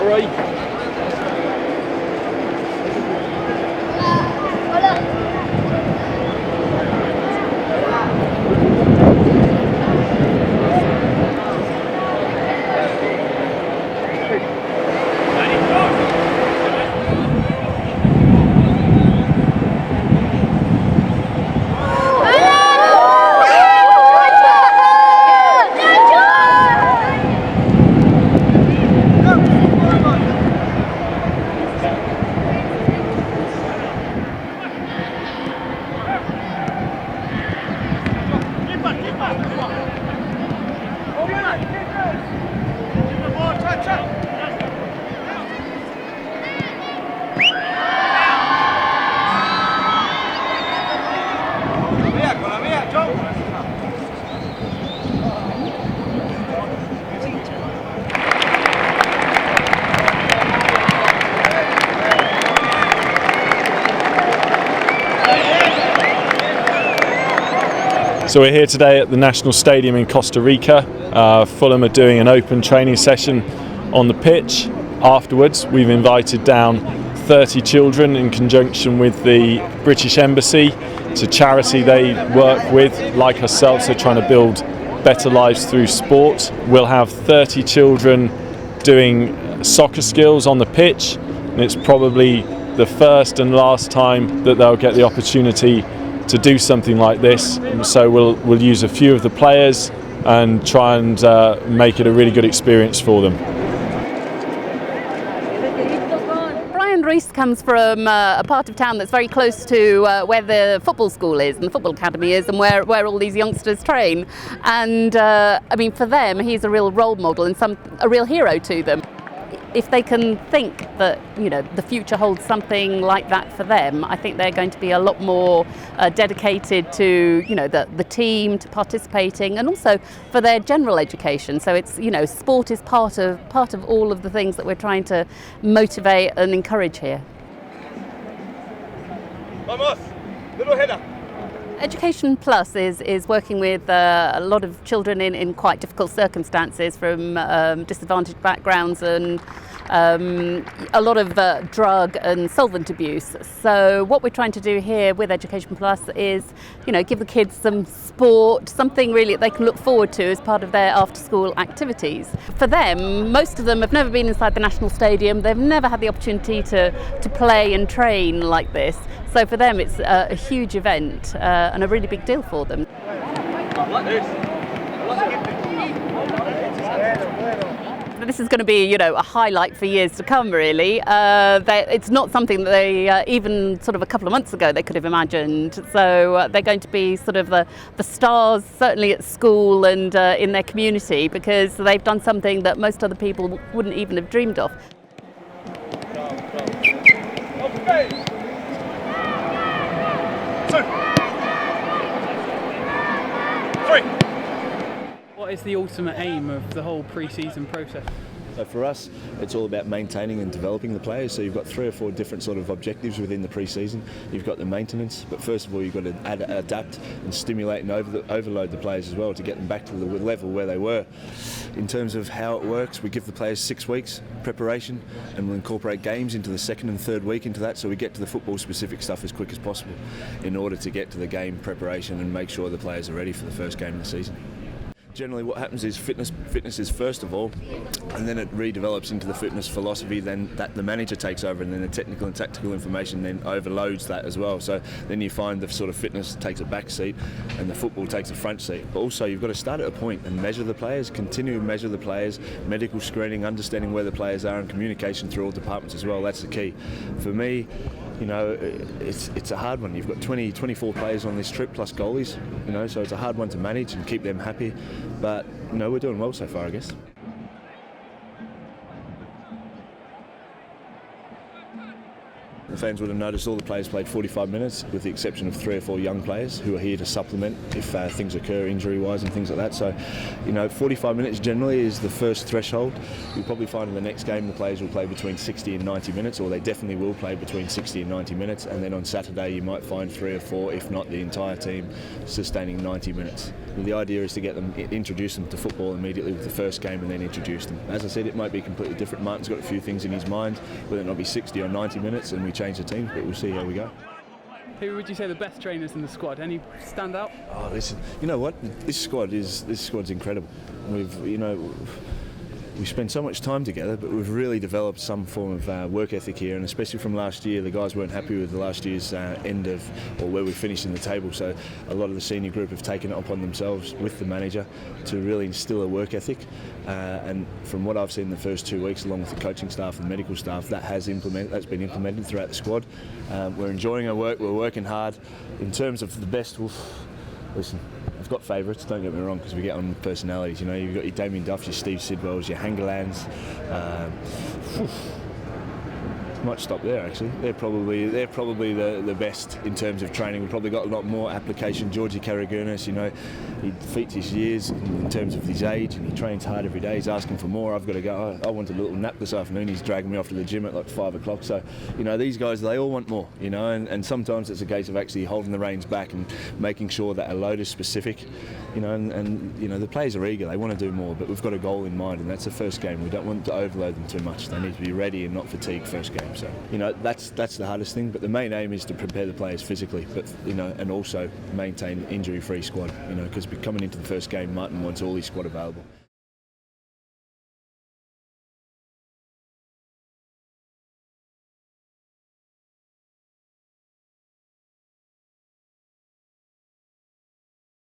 Roy. So we're here today at the National Stadium in Costa Rica. Fulham are doing an open training session on the pitch. Afterwards, we've invited down 30 children in conjunction with the British Embassy. It's a charity they work with, like ourselves, they're trying to build better lives through sport. We'll have 30 children doing soccer skills on the pitch, and it's probably the first and last time that they'll get the opportunity to do something like this. So we'll use a few of the players and try and make it a really good experience for them. Reese comes from a part of town that's very close to where the football school is and the football academy is, and where all these youngsters train. And I mean, for them, he's a real role model and a real hero to them. If they can think that, you know, the future holds something like that for them, I think they're going to be a lot more dedicated to, you know, the team, to participating, and also for their general education. So it's, you know, sport is part of all of the things that we're trying to motivate and encourage here. Vamos, little header. Education Plus is working with a lot of children in quite difficult circumstances from disadvantaged backgrounds and a lot of drug and solvent abuse. So what we're trying to do here with Education Plus is, you know, give the kids some sport, something really that they can look forward to as part of their after-school activities. For them, most of them have never been inside the National Stadium. They've never had the opportunity to play and train like this. So for them, it's a huge event and a really big deal for them. This is going to be, you know, a highlight for years to come, really. It's not something that they, even sort of a couple of months ago, they could have imagined. So they're going to be sort of the stars, certainly at school and in their community, because they've done something that most other people wouldn't even have dreamed of. What is the ultimate aim of the whole pre-season process? So for us, it's all about maintaining and developing the players. So you've got 3 or 4 different sort of objectives within the pre-season. You've got the maintenance, but first of all, you've got to adapt and stimulate and overload the players as well to get them back to the level where they were. In terms of how it works, we give the players 6 weeks preparation, and we'll incorporate games into the 2nd and 3rd week into that, so we get to the football-specific stuff as quick as possible in order to get to the game preparation and make sure the players are ready for the first game of the season. Generally what happens is fitness is first of all, and then it redevelops into the fitness philosophy, then that the manager takes over, and then the technical and tactical information then overloads that as well. So then you find the sort of fitness takes a back seat and the football takes a front seat. But also you've got to start at a point and measure the players, continue to measure the players, medical screening, understanding where the players are, and communication through all departments as well. That's the key. For me, you know, it's a hard one. You've got 24 players on this trip plus goalies, you know, so it's a hard one to manage and keep them happy. But, you know, we're doing well so far, I guess. the fans would have noticed all the players played 45 minutes, with the exception of 3 or 4 young players who are here to supplement if things occur injury-wise and things like that. So, 45 minutes generally is the first threshold. You'll probably find in the next game the players will play between 60 and 90 minutes, or they definitely will play between 60 and 90 minutes, and then on Saturday you might find 3 or 4, if not the entire team, sustaining 90 minutes. And the idea is to get them, introduce them to football immediately with the first game and then introduce them. As I said, it might be completely different. Martin's got a few things in his mind, whether it not be 60 or 90 minutes, and we change the teams, but we'll see how we go. Who would you say the best trainers in the squad? Any stand out? Oh, listen, you know what? This squad's incredible. We spend so much time together, but we've really developed some form of work ethic here, and especially from last year, the guys weren't happy with the last year's end of, or where we finished in the table, so a lot of the senior group have taken it upon themselves with the manager to really instill a work ethic, and from what I've seen in the first 2 weeks, along with the coaching staff and medical staff, that's been implemented throughout the squad. We're enjoying our work, we're working hard. In terms of the best, listen, I've got favourites, don't get me wrong, because we get on with personalities. You've got your Damien Duffs, your Steve Sidwells, your Hangerlands. Might stop there actually. They're probably the best in terms of training. We've probably got a lot more application. Georgie Caragurnis, he feats his years in terms of his age, and he trains hard every day. He's asking for more. I've got to go. I want a little nap this afternoon. He's dragging me off to the gym at like 5 o'clock. So, these guys, they all want more, and sometimes it's a case of actually holding the reins back and making sure that a load is specific, and the players are eager. They want to do more, but we've got a goal in mind, and that's the first game. We don't want to overload them too much. They need to be ready and not fatigued first game. So, that's the hardest thing. But the main aim is to prepare the players physically, but and also maintain injury-free squad. Because coming into the first game, Martin wants all his squad available.